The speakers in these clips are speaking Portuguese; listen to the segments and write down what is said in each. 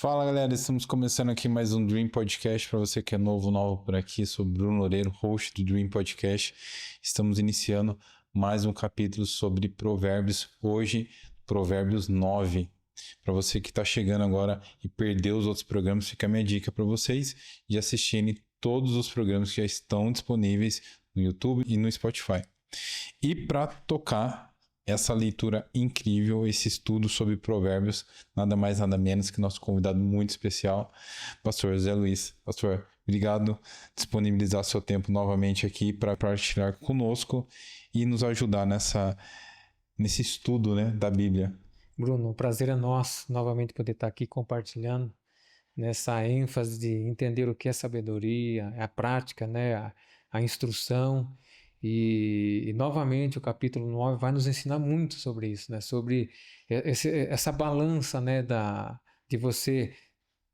Fala galera, estamos começando aqui mais um Dream Podcast. Para você que é novo por aqui, sou Bruno Loureiro, host do Dream Podcast. Estamos iniciando mais um capítulo sobre Provérbios, hoje Provérbios 9. Para você que está chegando agora e perdeu os outros programas, fica a minha dica para vocês de assistirem todos os programas que já estão disponíveis no YouTube e no Spotify. E para tocar essa leitura incrível, esse estudo sobre provérbios, nada mais, nada menos que nosso convidado muito especial, pastor Zé Luiz. Pastor, obrigado por disponibilizar seu tempo novamente aqui para partilhar conosco e nos ajudar nesse estudo, né, da Bíblia. Bruno, o prazer é nosso novamente poder estar aqui compartilhando nessa ênfase de entender o que é sabedoria, a prática, né, a instrução. E novamente o capítulo 9 vai nos ensinar muito sobre isso, né? Sobre essa balança, né, de você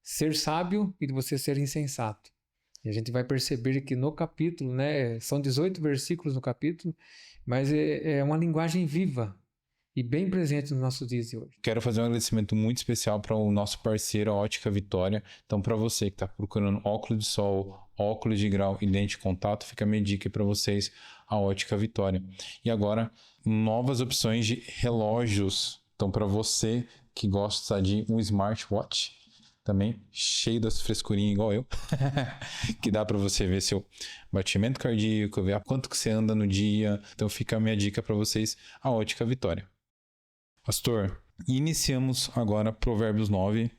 ser sábio e de você ser insensato. E a gente vai perceber que no capítulo, né, são 18 versículos no capítulo, mas é uma linguagem viva e bem presente nos nossos dias de hoje. Quero fazer um agradecimento muito especial para o nosso parceiro, a Ótica Vitória. Então, para você que está procurando óculos de sol, óculos de grau e lente de contato, fica a minha dica para vocês, a Ótica Vitória. E agora, novas opções de relógios. Então, para você que gosta de um smartwatch, também cheio das frescurinhas igual eu, que dá para você ver seu batimento cardíaco, ver quanto que você anda no dia. Então, fica a minha dica para vocês, a Ótica Vitória. Pastor, iniciamos agora Provérbios 9.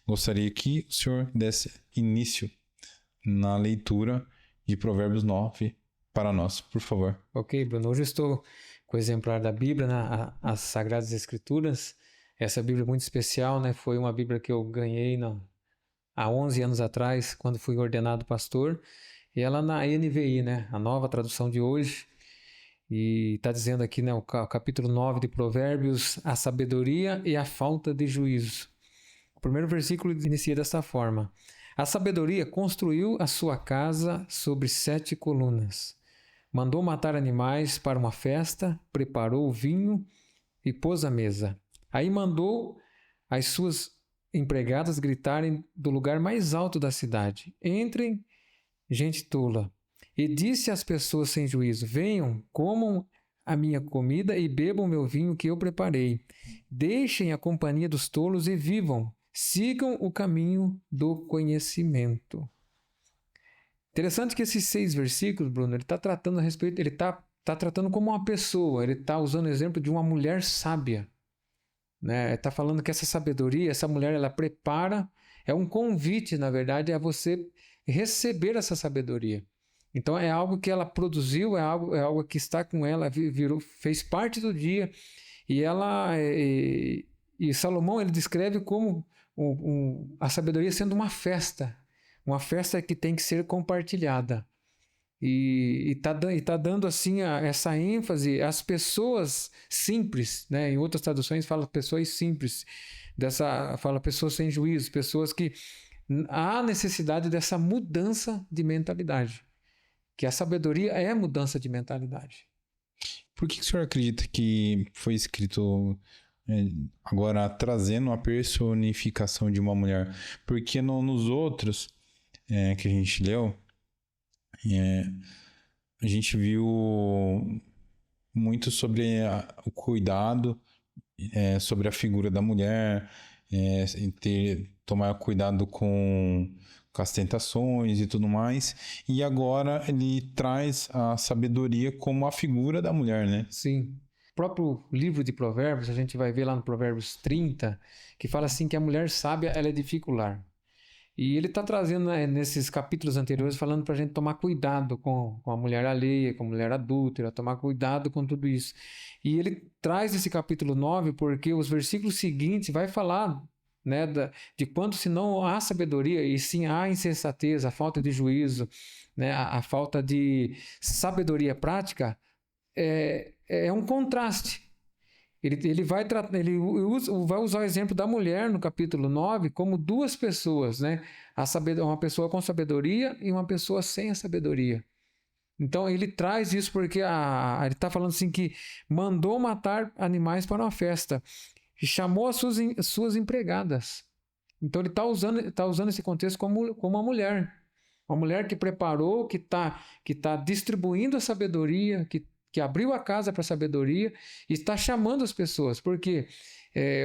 Gostaria que o senhor desse início na leitura de Provérbios 9 para nós, por favor. Ok, Bruno. Hoje eu estou com o exemplar da Bíblia, né, as Sagradas Escrituras. Essa Bíblia é muito especial, né? Foi uma Bíblia que eu ganhei há 11 anos atrás, quando fui ordenado pastor. E ela na NVI, né? A nova tradução de hoje. E está dizendo aqui, né, o capítulo 9 de Provérbios, a sabedoria e a falta de juízo. O primeiro versículo inicia dessa forma: a sabedoria construiu a sua casa sobre 7 colunas. Mandou matar animais para uma festa, preparou o vinho e pôs à mesa. Aí mandou as suas empregadas gritarem do lugar mais alto da cidade: entrem, gente tola. E disse às pessoas sem juízo: venham, comam a minha comida e bebam o meu vinho que eu preparei. Deixem a companhia dos tolos e vivam. Sigam o caminho do conhecimento. Interessante que esses 6 versículos, Bruno, ele está tratando a respeito, ele está tratando como uma pessoa, ele está usando o exemplo de uma mulher sábia. Né? Está falando que essa sabedoria, essa mulher, ela prepara, é um convite, na verdade, a você receber essa sabedoria. Então é algo que ela produziu, é algo que está com ela, fez parte do dia. E e Salomão ele descreve como a sabedoria sendo uma festa que tem que ser compartilhada. E tá dando assim essa ênfase às pessoas simples, né? Em outras traduções fala pessoas simples, fala pessoas sem juízo, pessoas que há necessidade dessa mudança de mentalidade. Que a sabedoria é mudança de mentalidade. Por que o senhor acredita que foi escrito agora trazendo a personificação de uma mulher? Porque nos outros que a gente leu, a gente viu muito sobre o cuidado, sobre a figura da mulher, tomar cuidado com as tentações e tudo mais. E agora ele traz a sabedoria como a figura da mulher, né? Sim. O próprio livro de Provérbios, a gente vai ver lá no Provérbios 30, que fala assim que a mulher sábia, ela é dificular. E ele está trazendo, né, nesses capítulos anteriores, falando para a gente tomar cuidado com a mulher alheia, com a mulher adúltera, tomar cuidado com tudo isso. E ele traz esse capítulo 9 porque os versículos seguintes vai falar, né, de quanto se não há sabedoria e sim há insensatez, a falta de juízo, né, a falta de sabedoria prática, é um contraste. Ele vai usar o exemplo da mulher no capítulo 9 como 2 pessoas, né? Uma pessoa com sabedoria e uma pessoa sem a sabedoria. Então ele traz isso porque ele está falando assim que mandou matar animais para uma festa e chamou as suas empregadas. Então ele tá usando esse contexto como uma mulher. Uma mulher que preparou, que tá distribuindo a sabedoria, que abriu a casa para a sabedoria e está chamando as pessoas. Porque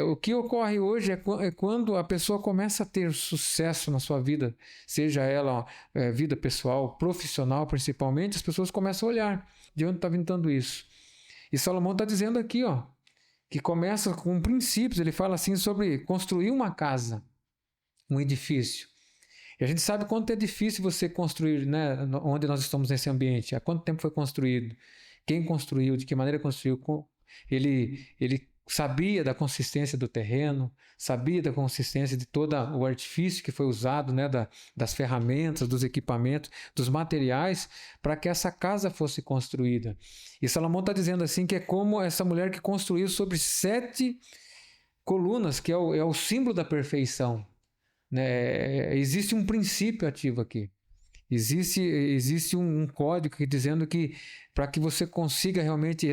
o que ocorre hoje é quando a pessoa começa a ter sucesso na sua vida, seja ela vida pessoal, profissional principalmente, as pessoas começam a olhar de onde está vindo tudo isso. E Salomão está dizendo aqui, ó, que começa com princípios. Ele fala assim sobre construir uma casa, um edifício. E a gente sabe quanto é difícil você construir, né, onde nós estamos nesse ambiente. Há quanto tempo foi construído? Quem construiu? De que maneira construiu? Ele sabia da consistência do terreno, sabia da consistência de todo o artifício que foi usado, né, das ferramentas, dos equipamentos, dos materiais, para que essa casa fosse construída. E Salomão está dizendo assim que é como essa mulher que construiu sobre 7 colunas, que é o símbolo da perfeição. Né? Existe um princípio ativo aqui. Existe um código dizendo que para que você consiga realmente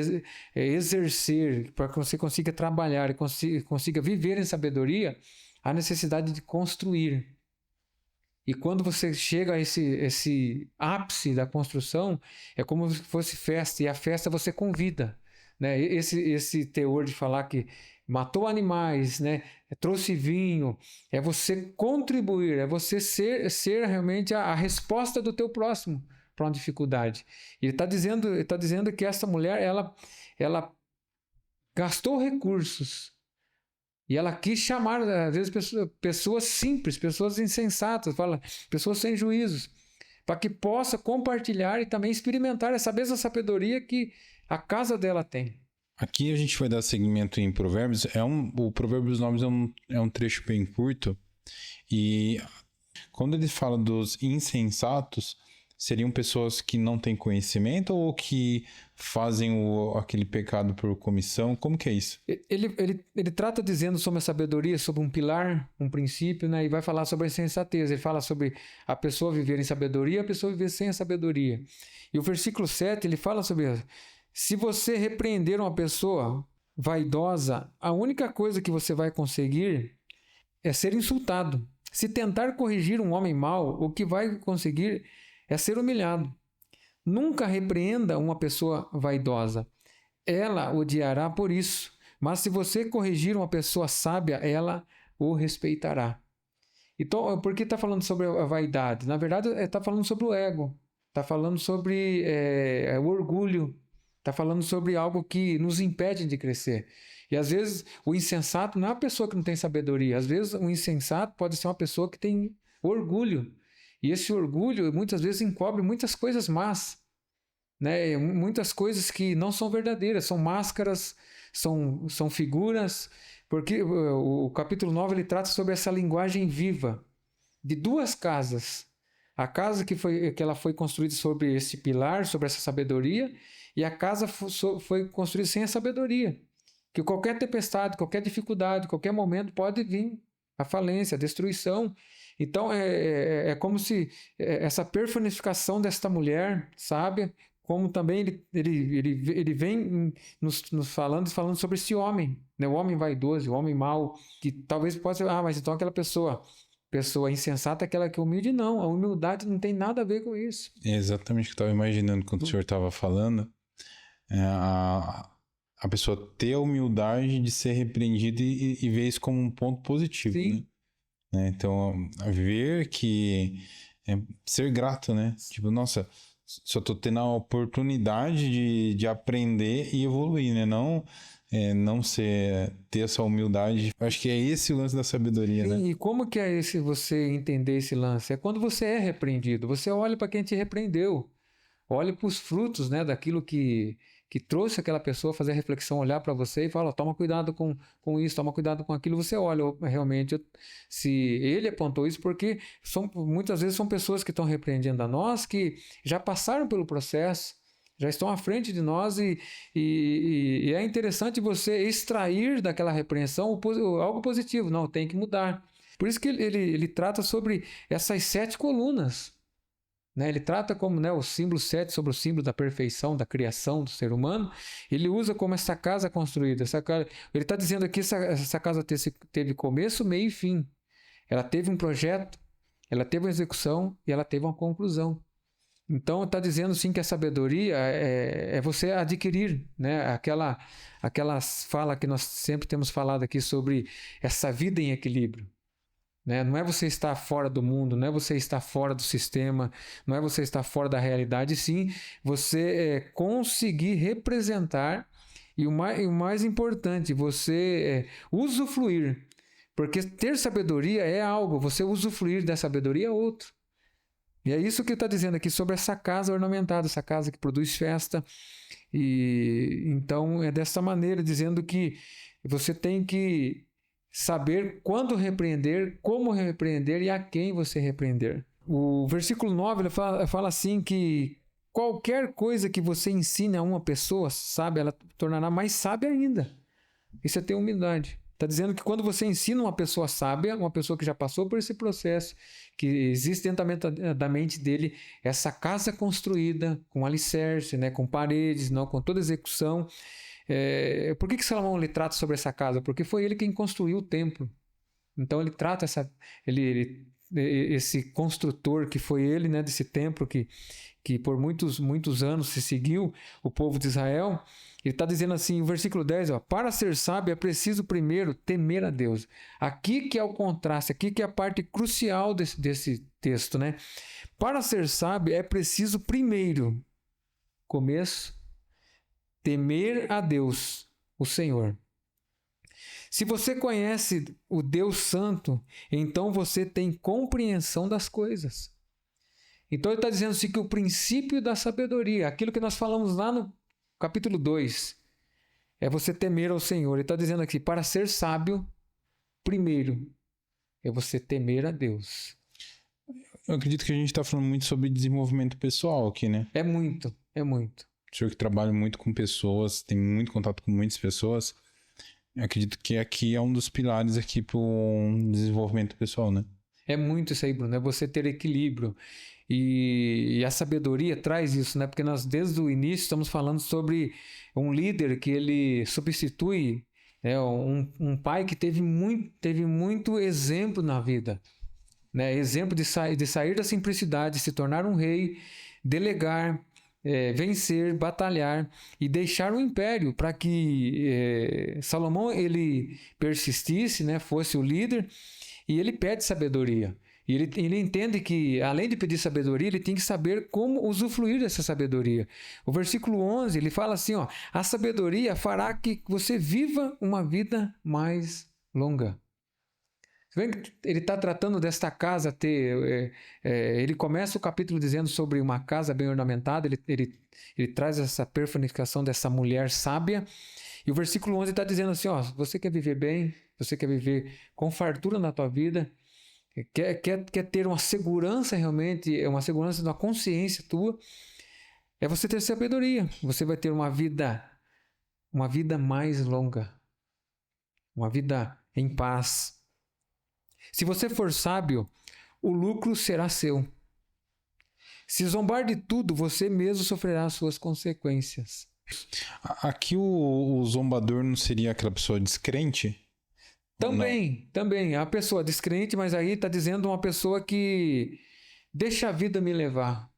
exercer, para que você consiga trabalhar e consiga viver em sabedoria, há necessidade de construir. E quando você chega a esse ápice da construção, é como se fosse festa, e a festa você convida. Né? Esse teor de falar que matou animais, né? Trouxe vinho, é você contribuir, é você ser realmente a resposta do teu próximo para uma dificuldade. Ele está dizendo que essa mulher, ela gastou recursos e ela quis chamar, às vezes, pessoas simples, pessoas insensatas, pessoas sem juízos, para que possa compartilhar e também experimentar essa mesma sabedoria que a casa dela tem. Aqui a gente vai dar seguimento em Provérbios. O Provérbios 9 é um trecho bem curto. E quando ele fala dos insensatos, seriam pessoas que não têm conhecimento ou que fazem aquele pecado por comissão? Como que é isso? Ele trata dizendo sobre a sabedoria, sobre um pilar, um princípio, né? E vai falar sobre a insensatez. Ele fala sobre a pessoa viver em sabedoria e a pessoa viver sem a sabedoria. E o versículo 7, ele fala sobre... Se você repreender uma pessoa vaidosa, a única coisa que você vai conseguir é ser insultado. Se tentar corrigir um homem mau, o que vai conseguir é ser humilhado. Nunca repreenda uma pessoa vaidosa. Ela odiará por isso. Mas se você corrigir uma pessoa sábia, ela o respeitará. Então, por que está falando sobre a vaidade? Na verdade, está falando sobre o ego. Está falando sobre o orgulho. Está falando sobre algo que nos impede de crescer. E às vezes o insensato não é uma pessoa que não tem sabedoria. Às vezes o insensato pode ser uma pessoa que tem orgulho. E esse orgulho muitas vezes encobre muitas coisas más. Né? Muitas coisas que não são verdadeiras, são máscaras, são figuras. Porque o capítulo 9 ele trata sobre essa linguagem viva de 2 casas. A casa que ela foi construída sobre esse pilar, sobre essa sabedoria, e a casa foi construída sem a sabedoria. Que qualquer tempestade, qualquer dificuldade, qualquer momento pode vir a falência, a destruição. Então é como se essa personificação desta mulher sábia, como também ele vem nos falando sobre esse homem, né? O homem vaidoso, o homem mau, que talvez possa ser, mas então aquela pessoa insensata, aquela que é humilde, não. A humildade não tem nada a ver com isso. É exatamente o que eu estava imaginando quando o senhor estava falando. A pessoa ter a humildade de ser repreendida e ver isso como um ponto positivo. Sim. Né? Então, ver que ser grato, né? Tipo, nossa, só tô tendo a oportunidade de aprender e evoluir, né? Não ter essa humildade. Acho que é esse o lance da sabedoria, Sim, né? e como que é você entender esse lance? É quando você é repreendido. Você olha para quem te repreendeu. Olha para os frutos, né, daquilo que trouxe aquela pessoa a fazer a reflexão, olhar para você e falar, toma cuidado com isso, toma cuidado com aquilo. Você olha realmente se ele apontou isso, porque muitas vezes são pessoas que estão repreendendo a nós, que já passaram pelo processo, já estão à frente de nós e é interessante você extrair daquela repreensão algo positivo. Não, tem que mudar. Por isso que ele trata sobre essas 7 colunas. Né? Ele trata como, né, o símbolo 7 sobre o símbolo da perfeição, da criação do ser humano. Ele usa como essa casa construída. Ele está dizendo aqui que essa casa teve começo, meio e fim. ela teve um projeto, ela teve uma execução e ela teve uma conclusão. Então, está dizendo sim que a sabedoria é você adquirir, né? Aquela fala que nós sempre temos falado aqui sobre essa vida em equilíbrio. Né? Não é você estar fora do mundo, não é você estar fora do sistema, não é você estar fora da realidade, sim você conseguir representar e o mais importante, você usufruir. Porque ter sabedoria é algo, você usufruir da sabedoria é outro. E é isso que está dizendo aqui sobre essa casa ornamentada, essa casa que produz festa. E então é dessa maneira, dizendo que você tem que saber quando repreender, como repreender e a quem você repreender. O versículo 9 ele fala assim que qualquer coisa que você ensine a uma pessoa sábia, ela tornará mais sábia ainda. Isso é ter humildade. Está dizendo que quando você ensina uma pessoa sábia, uma pessoa que já passou por esse processo, que existe dentro da mente dele essa casa construída com alicerce, né, com paredes, não, com toda execução. Por que Salomão ele trata sobre essa casa? Porque foi ele quem construiu o templo. Então ele trata esse construtor que foi ele, né, desse templo que por muitos anos se seguiu o povo de Israel. Ele está dizendo assim, o versículo 10, para ser sábio é preciso primeiro temer a Deus. Aqui que é o contraste, aqui que é a parte crucial desse texto, né? Para ser sábio é preciso primeiro, começo, temer a Deus, o Senhor. Se você conhece o Deus Santo, então você tem compreensão das coisas. Então ele está dizendo assim que o princípio da sabedoria, aquilo que nós falamos lá no capítulo 2, é você temer ao Senhor. Ele está dizendo aqui, para ser sábio, primeiro, é você temer a Deus. Eu acredito que a gente está falando muito sobre desenvolvimento pessoal aqui, né? É muito, é muito. O senhor que trabalha muito com pessoas, tem muito contato com muitas pessoas, eu acredito que aqui é um dos pilares aqui para o desenvolvimento pessoal, né? É muito isso aí, Bruno, é você ter equilíbrio. E a sabedoria traz isso, né? Porque nós, desde o início, estamos falando sobre um líder que ele substitui, né? Um pai que teve muito exemplo na vida, né? Exemplo de sair da simplicidade, se tornar um rei, delegar, vencer, batalhar e deixar o império para que Salomão ele persistisse, né? Fosse o líder, e ele pede sabedoria. E ele entende que, além de pedir sabedoria, ele tem que saber como usufruir dessa sabedoria. O versículo 11, ele fala assim, a sabedoria fará que você viva uma vida mais longa. Ele está tratando desta casa ele começa o capítulo dizendo sobre uma casa bem ornamentada, ele traz essa personificação dessa mulher sábia, e o versículo 11 está dizendo assim, você quer viver bem, você quer viver com fartura na tua vida, quer ter uma segurança realmente, uma segurança na consciência tua, é você ter sabedoria. Você vai ter uma vida mais longa, uma vida em paz. Se você for sábio, o lucro será seu. Se zombar de tudo, você mesmo sofrerá as suas consequências. Aqui o zombador não seria aquela pessoa descrente? Também. A pessoa descrente, mas aí está dizendo uma pessoa que deixa a vida me levar.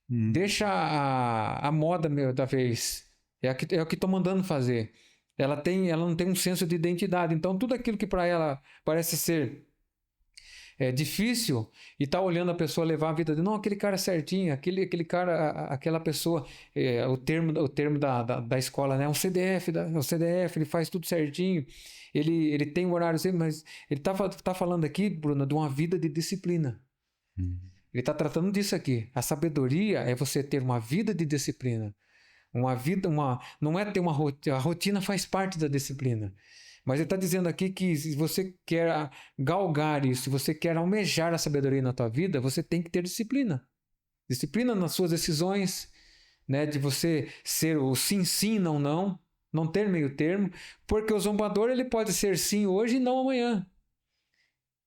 Deixa a moda da vez. É o que estou mandando fazer. Ela não tem um senso de identidade. Então, tudo aquilo que para ela parece ser difícil, e está olhando a pessoa levar a vida de, não, aquele cara é certinho, aquele cara, aquela pessoa, o termo da escola, né? O CDF, ele faz tudo certinho, ele tem um horário sempre, mas ele tá falando aqui, Bruno, de uma vida de disciplina. Ele está tratando disso aqui. A sabedoria é você ter uma vida de disciplina. Não é ter uma rotina, a rotina faz parte da disciplina. Mas ele está dizendo aqui que se você quer galgar isso, se você quer almejar a sabedoria na tua vida, você tem que ter disciplina. Disciplina nas suas decisões, né? De você ser o sim, não ter meio termo, porque o zombador ele pode ser sim hoje e não amanhã.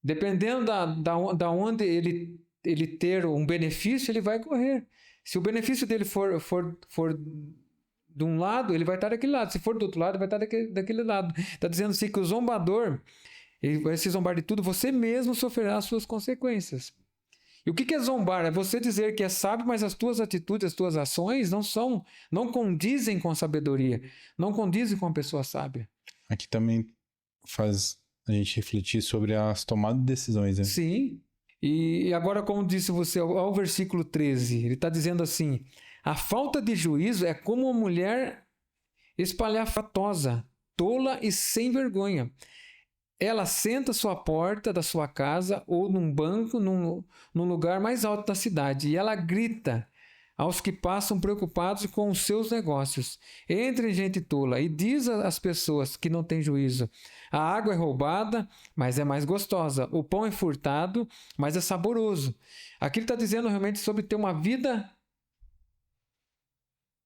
Dependendo da onde ele ter um benefício, ele vai correr. Se o benefício dele for de um lado, ele vai estar daquele lado. Se for do outro lado, vai estar daquele lado. Está dizendo assim que o zombador, Ele vai se zombar de tudo, você mesmo sofrerá as suas consequências. E o que é zombar? É você dizer que é sábio, mas as tuas atitudes, as tuas ações não condizem com a sabedoria, não condizem com a pessoa sábia. Aqui também faz a gente refletir sobre as tomadas de decisões, né? Sim. E agora, como disse você, ao versículo 13, ele está dizendo assim: a falta de juízo é como uma mulher espalhafatosa, tola e sem vergonha. Ela senta à sua porta da sua casa ou num banco num lugar mais alto da cidade e ela grita aos que passam preocupados com os seus negócios. Entre gente tola e diz às pessoas que não têm juízo: a água é roubada, mas é mais gostosa. O pão é furtado, mas é saboroso. Aqui ele está dizendo realmente sobre ter uma vida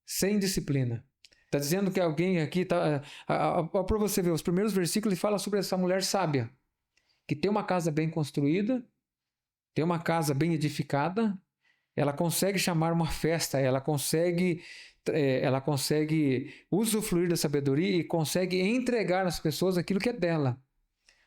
sem disciplina. Está dizendo que alguém aqui, para você ver, os primeiros versículos ele fala sobre essa mulher sábia, que tem uma casa bem construída, tem uma casa bem edificada, ela consegue chamar uma festa, ela consegue usufruir da sabedoria e consegue entregar às pessoas aquilo que é dela.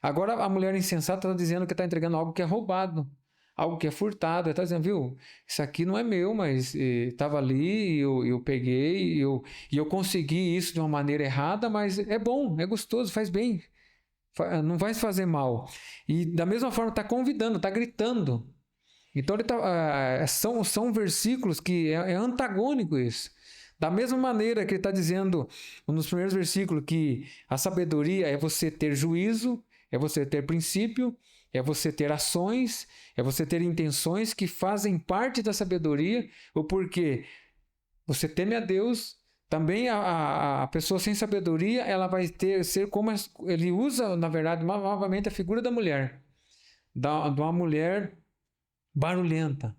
Agora a mulher insensata está dizendo que está entregando algo que é roubado, algo que é furtado. Ela está dizendo, viu, isso aqui não é meu, mas estava ali e eu peguei e eu consegui isso de uma maneira errada, mas é bom, é gostoso, faz bem, não vai fazer mal. E da mesma forma está convidando, está gritando. Então são versículos que é antagônico isso. Da mesma maneira que ele está dizendo nos primeiros versículos que a sabedoria é você ter juízo, é você ter princípio, é você ter ações, é você ter intenções que fazem parte da sabedoria, o porquê você teme a Deus. Também a pessoa sem sabedoria, ela vai ser como ele usa, na verdade, novamente a figura da mulher, de uma mulher barulhenta,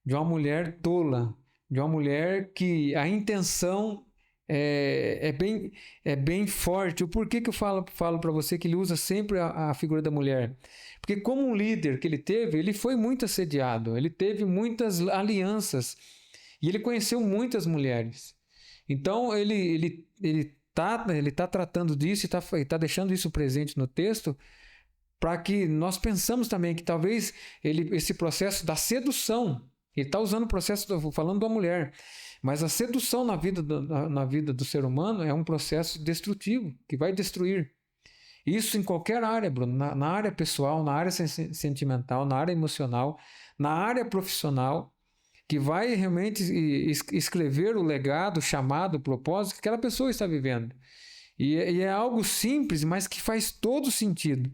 de uma mulher tola, de uma mulher que a intenção é bem forte. O porquê que eu falo para você que ele usa sempre a figura da mulher? Porque como um líder que ele teve, ele foi muito assediado, ele teve muitas alianças e ele conheceu muitas mulheres. Então ele tá tratando disso e está deixando isso presente no texto, para que nós pensamos também que talvez esse processo da sedução, ele está usando o processo, falando da mulher, mas a sedução na vida do ser humano é um processo destrutivo, que vai destruir. Isso em qualquer área, Bruno, na área pessoal, na área sentimental, na área emocional, na área profissional, que vai realmente escrever o legado, o chamado, o propósito que aquela pessoa está vivendo. E é algo simples, mas que faz todo sentido.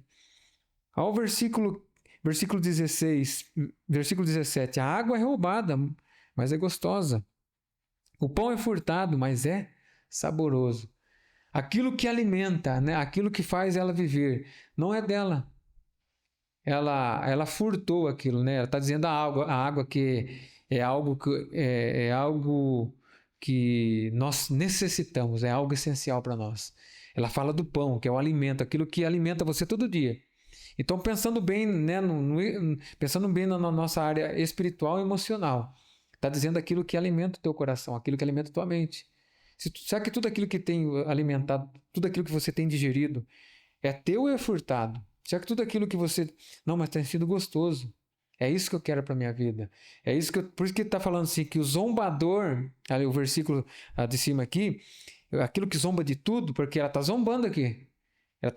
Ao versículo 16, versículo 17, a água é roubada, mas é gostosa. O pão é furtado, mas é saboroso. Aquilo que alimenta, né? Aquilo que faz ela viver, não é dela. Ela furtou aquilo, né? Ela está dizendo a água que é algo que nós necessitamos, é algo essencial para nós. Ela fala do pão, que é o alimento, aquilo que alimenta você todo dia. Então, pensando bem, né, pensando bem na nossa área espiritual e emocional, está dizendo aquilo que alimenta o teu coração, aquilo que alimenta a tua mente. Será que tudo aquilo que tem alimentado, tudo aquilo que você tem digerido, é teu ou é furtado? Será que tudo aquilo que você... Não, mas tem sido gostoso. É isso que eu quero para a minha vida. É isso por isso que ele está falando assim, que o zombador, ali, o versículo de cima aqui, aquilo que zomba de tudo, porque ela está zombando aqui. Ela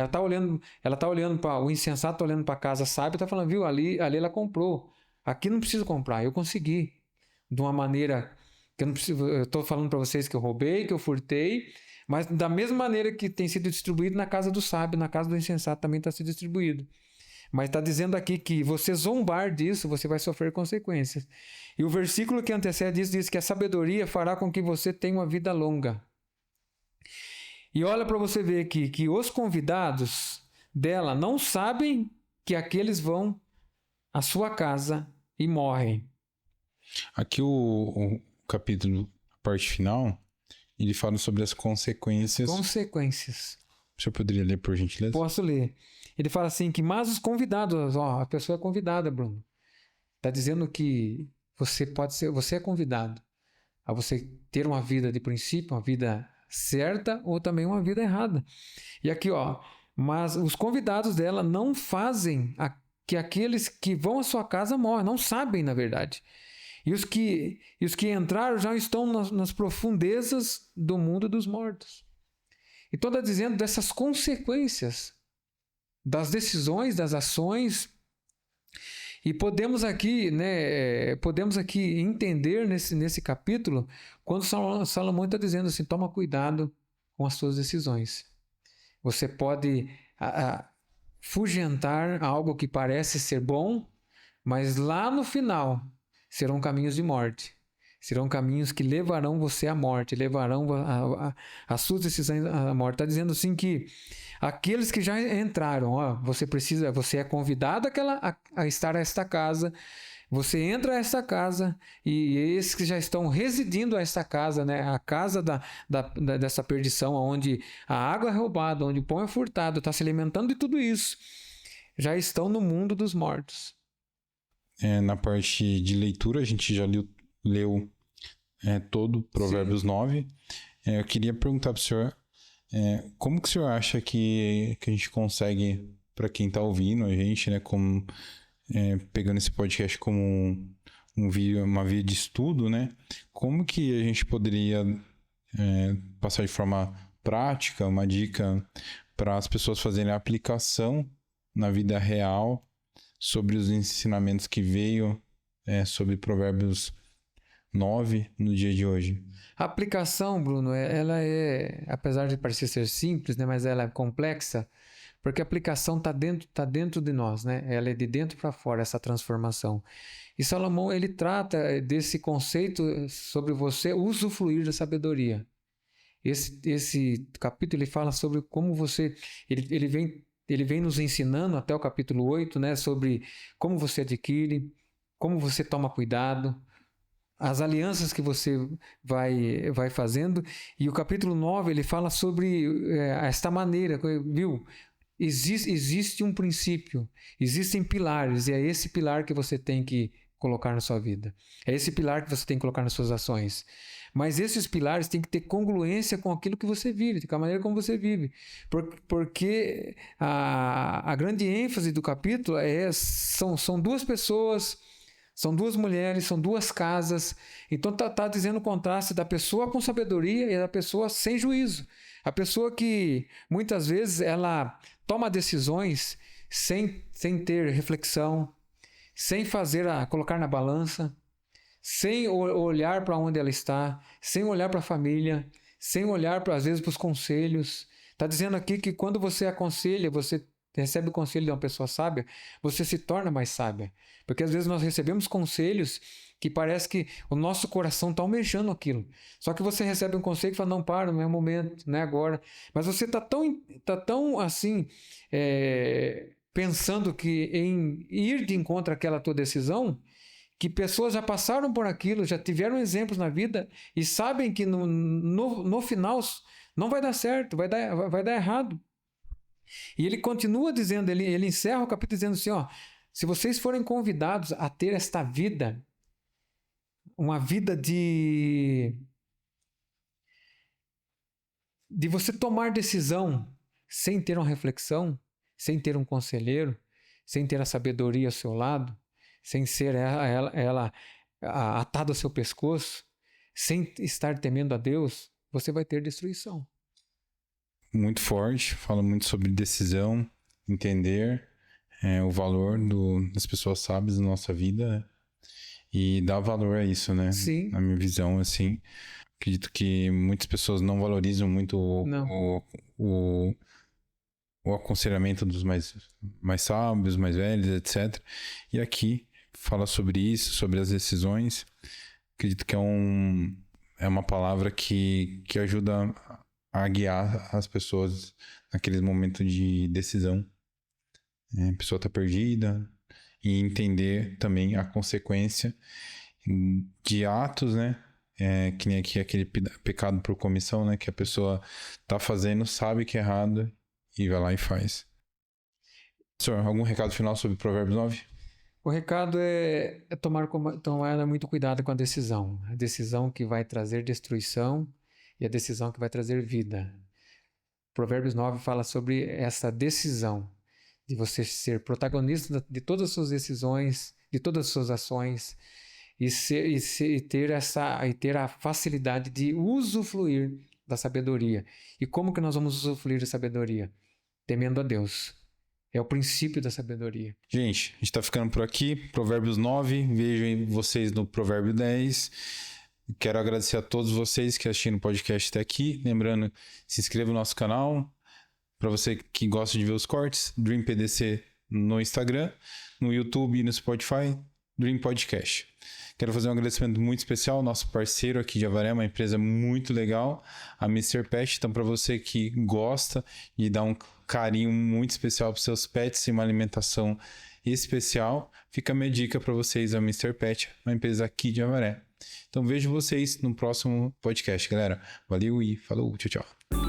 está olhando para o insensato, tá olhando para a casa sábia, está falando, viu, ali ela comprou. Aqui não preciso comprar, eu consegui. De uma maneira que eu não preciso, eu estou falando para vocês que eu roubei, que eu furtei, mas da mesma maneira que tem sido distribuído na casa do sábio, na casa do insensato também está sendo distribuído. Mas está dizendo aqui que você zombar disso, você vai sofrer consequências. E o versículo que antecede isso diz que a sabedoria fará com que você tenha uma vida longa. E olha para você ver aqui que os convidados dela não sabem que aqueles vão à sua casa e morrem. Aqui o capítulo, a parte final, ele fala sobre as consequências. Consequências. O senhor poderia ler, por gentileza? Posso ler. Ele fala assim que, mas os convidados, a pessoa é convidada, Bruno. Está dizendo que você é convidado a você ter uma vida de princípio, uma vida certa ou também uma vida errada. E aqui, mas os convidados dela não fazem que aqueles que vão à sua casa morram, não sabem, na verdade. E os que entraram já estão nas profundezas do mundo dos mortos. Então está dizendo dessas consequências das decisões, das ações. E podemos aqui entender nesse capítulo, quando Salomão está dizendo assim, toma cuidado com as suas decisões. Você pode afugentar algo que parece ser bom, mas lá no final serão caminhos de morte. Serão caminhos que levarão você à morte, levarão as suas decisões à morte. Está dizendo assim que aqueles que já entraram, você é convidado a estar a esta casa, você entra a esta casa, e esses que já estão residindo a esta casa, né, a casa dessa perdição, onde a água é roubada, onde o pão é furtado, está se alimentando de tudo isso, já estão no mundo dos mortos. Na parte de leitura, a gente já leu todo Provérbios 9. Eu queria perguntar para o senhor, como que o senhor acha que a gente consegue, para quem está ouvindo a gente, né, como, pegando esse podcast como uma via de estudo, né, como que a gente poderia passar de forma prática, uma dica para as pessoas fazerem a aplicação na vida real sobre os ensinamentos que veio sobre Provérbios 9 no dia de hoje? A aplicação, Bruno, ela apesar de parecer ser simples, né, mas ela é complexa, porque a aplicação está dentro de nós, né? Ela é de dentro para fora, essa transformação. E Salomão, ele trata desse conceito sobre você usufruir da sabedoria. Esse capítulo, ele fala sobre como você... Ele vem nos ensinando até o capítulo 8, né, sobre como você adquire, como você toma cuidado, as alianças que você vai fazendo. E o capítulo 9, ele fala sobre esta maneira, viu? Existe um princípio, existem pilares, e é esse pilar que você tem que colocar na sua vida. É esse pilar que você tem que colocar nas suas ações. Mas esses pilares têm que ter congruência com aquilo que você vive, com a maneira como você vive. Porque a grande ênfase do capítulo são duas pessoas, são duas mulheres, são duas casas. Então está dizendo o contraste da pessoa com sabedoria e da pessoa sem juízo. A pessoa que muitas vezes ela toma decisões sem ter reflexão, sem colocar na balança, sem olhar para onde ela está, sem olhar para a família, sem olhar às vezes para os conselhos. Está dizendo aqui que quando você aconselha, você recebe o conselho de uma pessoa sábia, você se torna mais sábia. Porque às vezes nós recebemos conselhos que parece que o nosso coração está almejando aquilo. Só que você recebe um conselho e fala, não, para, não é o momento, não é agora. Mas você está tão assim, pensando que em ir de encontro àquela tua decisão, que pessoas já passaram por aquilo, já tiveram exemplos na vida e sabem que no final não vai dar certo, vai dar errado. E ele continua dizendo, ele encerra o capítulo dizendo assim, se vocês forem convidados a ter esta vida, uma vida de você tomar decisão sem ter uma reflexão, sem ter um conselheiro, sem ter a sabedoria ao seu lado, sem ser ela atada ao seu pescoço, sem estar temendo a Deus, você vai ter destruição. Muito forte, fala muito sobre decisão, entender o valor das pessoas sábias na nossa vida e dar valor a isso, né? Sim. Na minha visão, assim, acredito que muitas pessoas não valorizam muito o aconselhamento dos mais sábios, mais velhos, etc. E aqui fala sobre isso, sobre as decisões. Acredito que é uma palavra que ajuda a guiar as pessoas naqueles momentos de decisão. A pessoa está perdida e entender também a consequência de atos, né? Que nem aqui aquele pecado por comissão, né? Que a pessoa está fazendo, sabe que é errado e vai lá e faz. Senhor, algum recado final sobre Provérbios 9? O recado é tomar muito cuidado com a decisão. A decisão que vai trazer destruição e a decisão que vai trazer vida. Provérbios 9 fala sobre essa decisão de você ser protagonista de todas as suas decisões, de todas as suas ações, e ter a facilidade de usufruir da sabedoria. E como que nós vamos usufruir da sabedoria? Temendo a Deus. É o princípio da sabedoria. Gente, a gente está ficando por aqui. Provérbios 9. Vejo vocês no Provérbio 10. Quero agradecer a todos vocês que assistiram o podcast até aqui. Lembrando, se inscreva no nosso canal. Para você que gosta de ver os cortes, Dream PDC no Instagram, no YouTube e no Spotify, Dream Podcast. Quero fazer um agradecimento muito especial ao nosso parceiro aqui de Avaré, uma empresa muito legal, a Mr. Pet. Então, para você que gosta de dar um carinho muito especial para os seus pets e uma alimentação especial, fica a minha dica para vocês, a Mr. Pet, uma empresa aqui de Avaré. Então, vejo vocês no próximo podcast, galera. Valeu e falou, tchau, tchau.